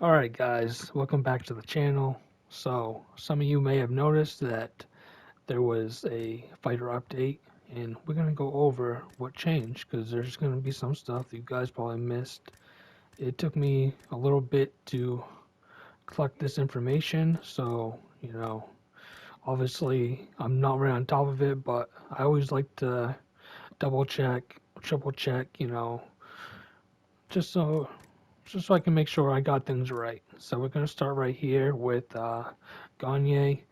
Alright guys, welcome back to the channel. So, some of you may have noticed that there was a fighter update, and we're going to go over what changed, because there's going to be some stuff that you guys probably missed. It took me a little bit to collect this information, so, obviously I'm not right on top of it, but I always like to double check, triple check, just so I can make sure I got things right. So we're gonna start right here with Gagne.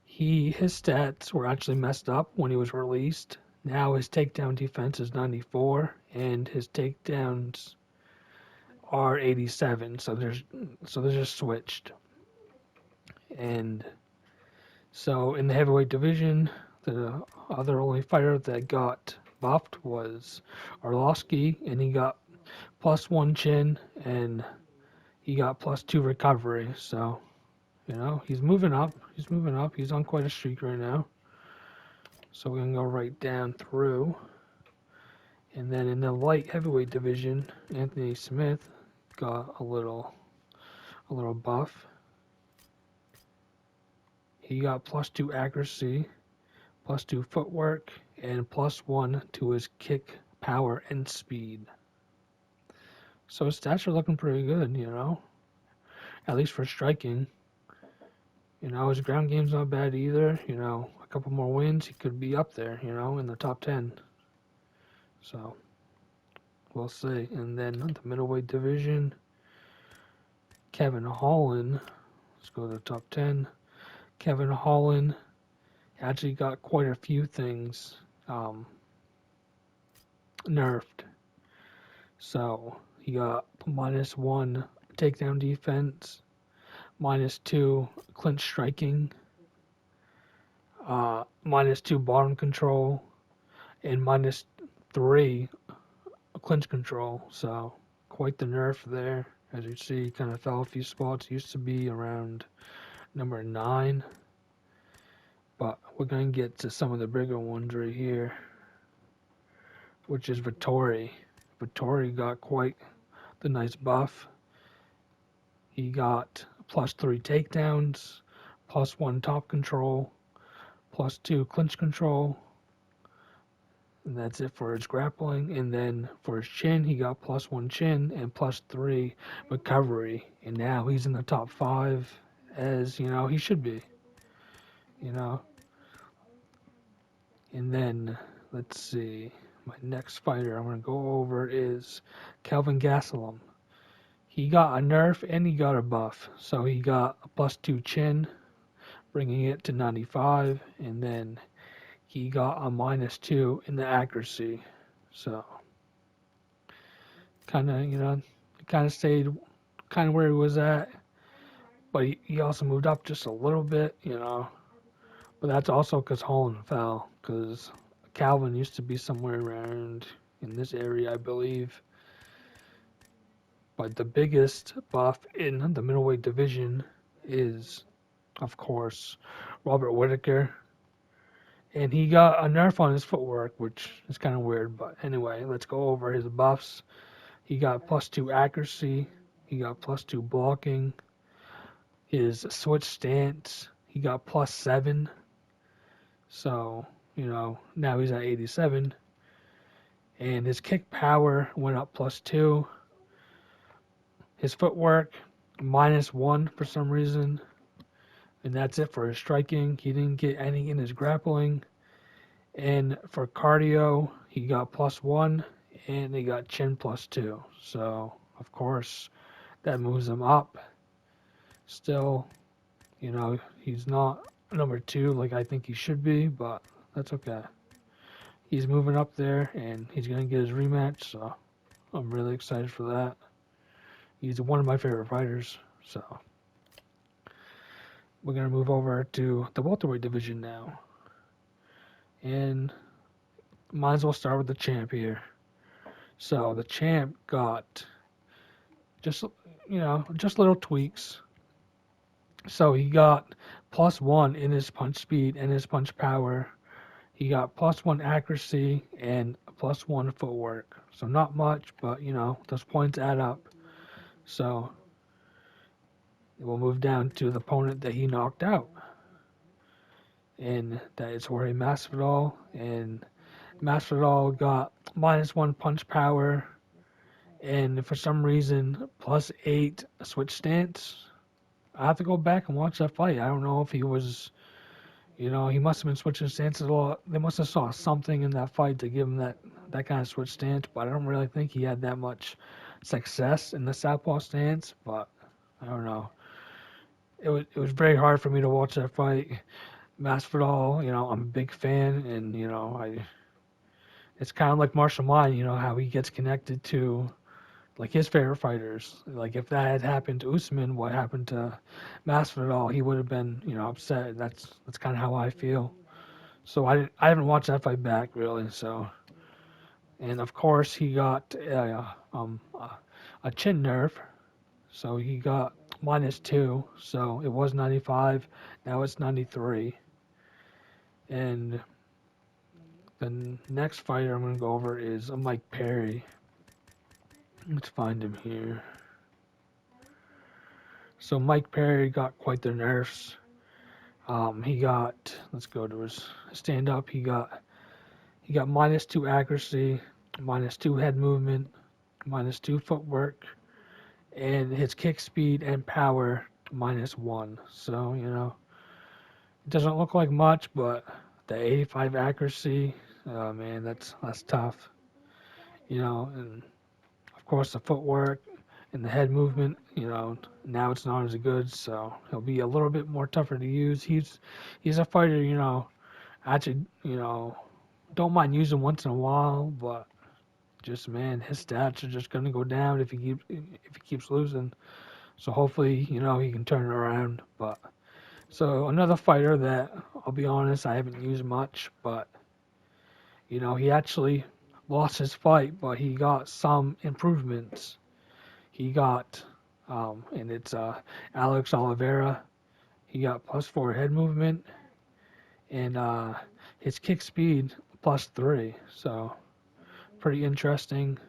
His stats were actually messed up when he was released. Now his takedown defense is 94 and his takedowns are 87. So they're just switched. And so in the heavyweight division, the other only fighter that got buffed was Arlovski, and he got +1 chin and he got +2 recovery. So, he's moving up. He's moving up. He's on quite a streak right now. So we're gonna go right down through. And then in the light heavyweight division, Anthony Smith got a little buff. He got +2 accuracy, +2 footwork, and +1 to his kick power and speed. So his stats are looking pretty good, at least for striking. His ground game's not bad either. A couple more wins, he could be up there, in the top 10. So, we'll see. And then the middleweight division, Kevin Holland. Let's go to the top 10. Kevin Holland actually got quite a few things nerfed. So, he got -1 takedown defense, -2 clinch striking, -2 bottom control, and -3 clinch control. So quite the nerf there. As you see, he kind of fell a few spots. Used to be around number 9, but we're going to get to some of the bigger ones right here, which is Vittori. Vittori got quite the nice buff. He got +3 takedowns, +1 top control, +2 clinch control, and that's it for his grappling. And then for his chin, he got +1 chin and +3 recovery. And now he's in the top 5, as he should be. And then let's see, my next fighter I'm going to go over is Kelvin Gasolum. He got a nerf and he got a buff. So he got a +2 chin, bringing it to 95, and then he got a -2 in the accuracy. So kind of stayed kind of where he was at, but he also moved up just a little bit, but that's also because Holland fell, because Calvin used to be somewhere around in this area, I believe. But the biggest buff in the middleweight division is, of course, Robert Whittaker. And he got a nerf on his footwork, which is kind of weird. But anyway, let's go over his buffs. He got +2 accuracy. He got +2 blocking. His switch stance, he got +7. So, now he's at 87. And his kick power went up +2. His footwork, -1 for some reason. And that's it for his striking. He didn't get any in his grappling. And for cardio, he got +1, and he got chin +2. So, of course, that moves him up. Still, he's not number 2 like I think he should be, but that's okay. He's moving up there, and he's going to get his rematch, so I'm really excited for that. He's one of my favorite fighters, so we're going to move over to the welterweight division now. And might as well start with the champ here. So the champ got just little tweaks. So he got +1 in his punch speed and his punch power. He got +1 accuracy and +1 footwork. So not much, but those points add up. So we'll move down to the opponent that he knocked out. And that is Jorge Masvidal. And Masvidal got -1 punch power. And for some reason, +8 switch stance. I have to go back and watch that fight. I don't know if he was, he must have been switching stances a lot. They must have saw something in that fight to give him that kind of switch stance. But I don't really think he had that much success in the southpaw stance. But I don't know. It was very hard for me to watch that fight. Masvidal, I'm a big fan, and it's kind of like Marshall Mine, how he gets connected to like his favorite fighters. Like if that had happened to Usman, what happened to Masvidal, he would have been, upset. That's kind of how I feel. So I haven't watched that fight back really. So, and of course he got a chin nerve, so he got -2. So it was 95, now it's 93. And the next fighter I'm gonna go over is Mike Perry. Let's find him here. So Mike Perry got quite the nerfs. Let's go to his stand up. He got -2 accuracy, -2 head movement, -2 footwork, and his kick speed and power -1. So it doesn't look like much, but the 85 accuracy, oh man, that's tough. And of course the footwork and the head movement, now it's not as good, so he'll be a little bit more tougher to use. He's a fighter, actually, don't mind using once in a while, but just man, his stats are just gonna go down if he keeps losing. So hopefully, he can turn it around. But so another fighter that I'll be honest, I haven't used much, but he actually lost his fight, but he got some improvements. He got, and it's Alex Oliveira. He got +4 head movement, and his kick speed +3. So pretty interesting.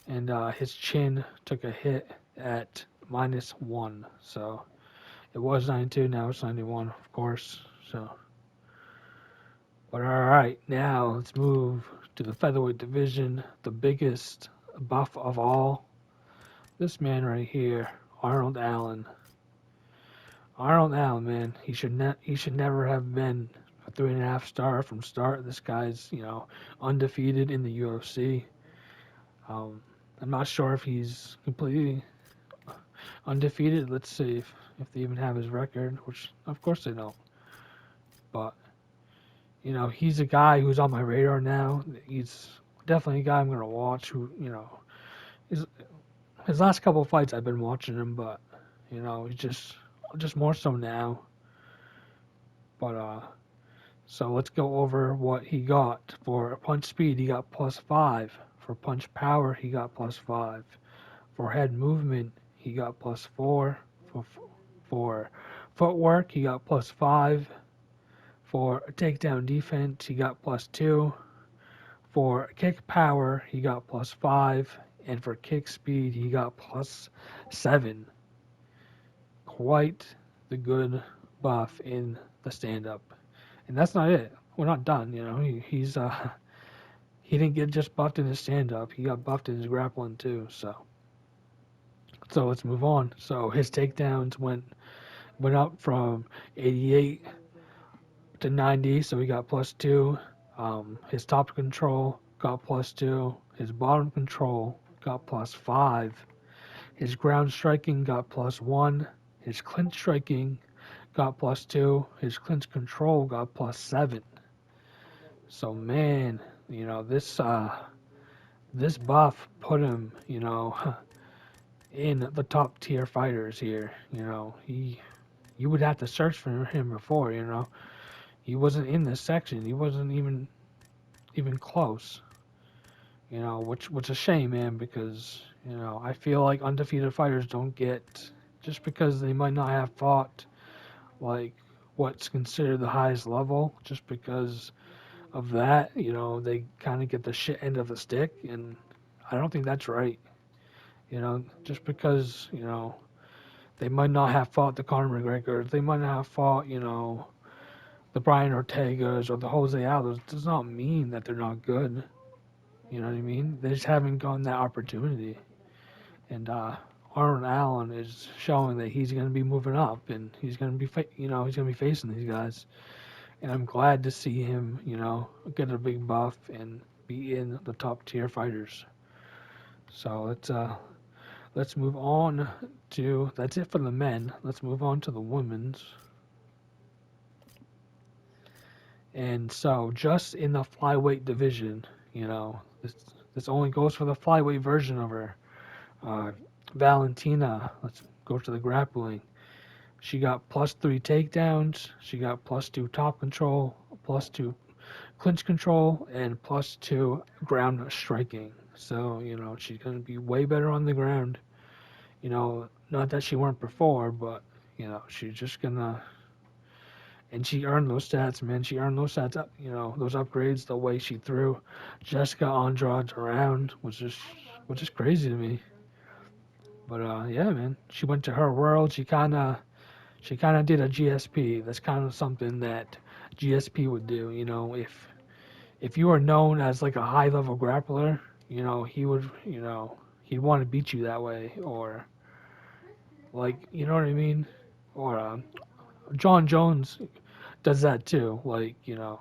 And his chin took a hit at -1. So it was 92, now it's 91, of course. So, but all right, now let's move to the featherweight division, the biggest buff of all. This man right here, Arnold Allen. Arnold Allen, man, he should never have been a 3.5 star from start. This guy's, undefeated in the UFC. I'm not sure if he's completely undefeated. Let's see if they even have his record, which of course they don't. But he's a guy who's on my radar now. He's definitely a guy I'm gonna watch. Who his last couple of fights I've been watching him, but he's just more so now. But so let's go over what he got for punch speed. He got +5. For punch power, he got +5. For head movement, he got +4. For footwork, he got +5. For takedown defense, he got +2. For kick power, he got +5. And for kick speed, he got +7. Quite the good buff in the stand-up. And that's not it. We're not done, he didn't get just buffed in his stand-up. He got buffed in his grappling too. So let's move on. So his takedowns went up from 88 to 90. So he got +2. His top control got +2. His bottom control got +5. His ground striking got +1. His clinch striking got +2. His clinch control got +7. So man, this buff put him, in the top tier fighters here. You would have to search for him before. He wasn't in this section. He wasn't even close. Which is a shame, man, because I feel like undefeated fighters don't get, just because they might not have fought like what's considered the highest level, just because of that, they kind of get the shit end of the stick, and I don't think that's right. Just because, They might not have fought the Conor McGregors. They might not have fought, the Brian Ortegas or the Jose Aldos. It does not mean that they're not good. You know what I mean? They just haven't gotten that opportunity. And Arnold Allen is showing that he's going to be moving up, and he's going to be, he's going to be facing these guys. And I'm glad to see him, get a big buff and be in the top tier fighters. So let's move on to, that's it for the men. Let's move on to the women's. And so just in the flyweight division, this only goes for the flyweight version of her. Valentina, let's go to the grappling. She got +3 takedowns. She got +2 top control, +2 clinch control, and +2 ground striking. So, she's going to be way better on the ground. Not that she weren't before, but, she's just going to... And she earned those stats, man. She earned those stats, those upgrades, the way she threw Jessica Andrade around was just crazy to me. But, yeah, man. She went to her world. She kind of did a GSP. That's kind of something that GSP would do, If you were known as, like, a high-level grappler, he would, he'd want to beat you that way. Or, like, you know what I mean? Or, John Jones does that too. Like, Chael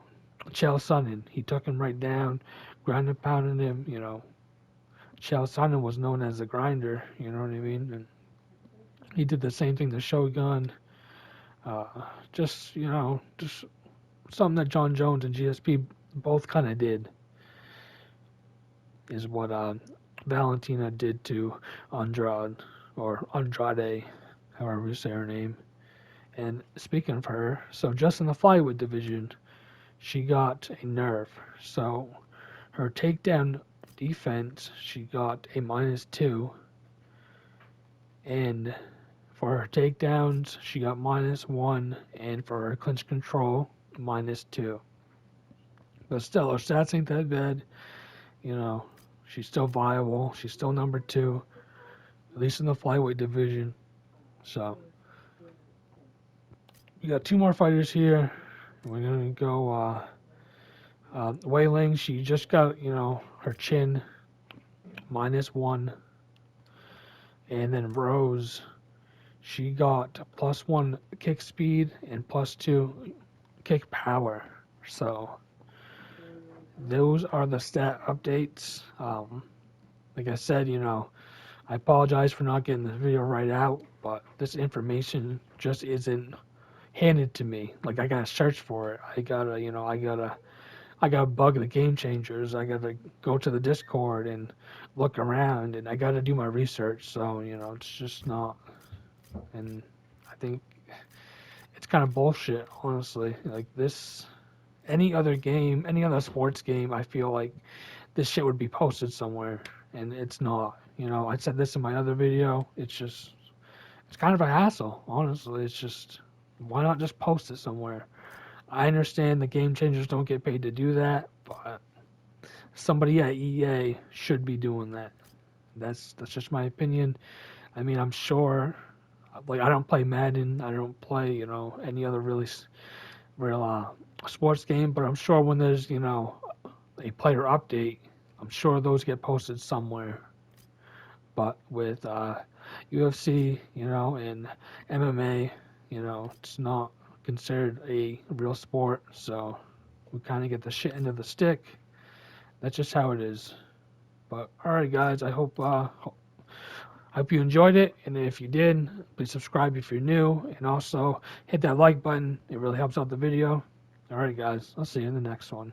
Sonnen, he took him right down, ground and pounded him, Chael Sonnen was known as the grinder, you know what I mean? And he did the same thing to Shogun. Just something that John Jones and GSP both kind of did is what Valentina did to Andrade, or Andrade, however you say her name. And speaking of her, so just in the flyweight division, she got a nerf. So her takedown defense, she got a -2. And for her takedowns, she got -1. And for her clinch control, -2. But still, her stats ain't that bad. She's still viable. She's still number 2, at least in the flyweight division. So we got 2 more fighters here. We're going to go Wei Ling. She just got, her chin -1. And then Rose, she got +1 kick speed and +2 kick power. So those are the stat updates. Like I said, I apologize for not getting this video right out, but this information just isn't handed to me. Like, I gotta search for it. I gotta bug the game changers. I gotta go to the Discord and look around, and I gotta do my research. So, it's just not. And I think it's kind of bullshit, honestly. Like, this, any other game, any other sports game, I feel like this shit would be posted somewhere, and it's not. I said this in my other video. It's kind of a hassle, honestly. It's just, why not just post it somewhere? I understand the game changers don't get paid to do that, but somebody at EA should be doing that. That's just my opinion. I mean, I'm sure, like, I don't play Madden, I don't play, any other real sports game, but I'm sure when there's, a player update, I'm sure those get posted somewhere. But with UFC, and MMA, it's not considered a real sport, so we kind of get the shit end of the stick. That's just how it is. But alright, guys, I hope you enjoyed it, and if you did, please subscribe if you're new, and also hit that like button. It really helps out the video. Alright, guys, I'll see you in the next one.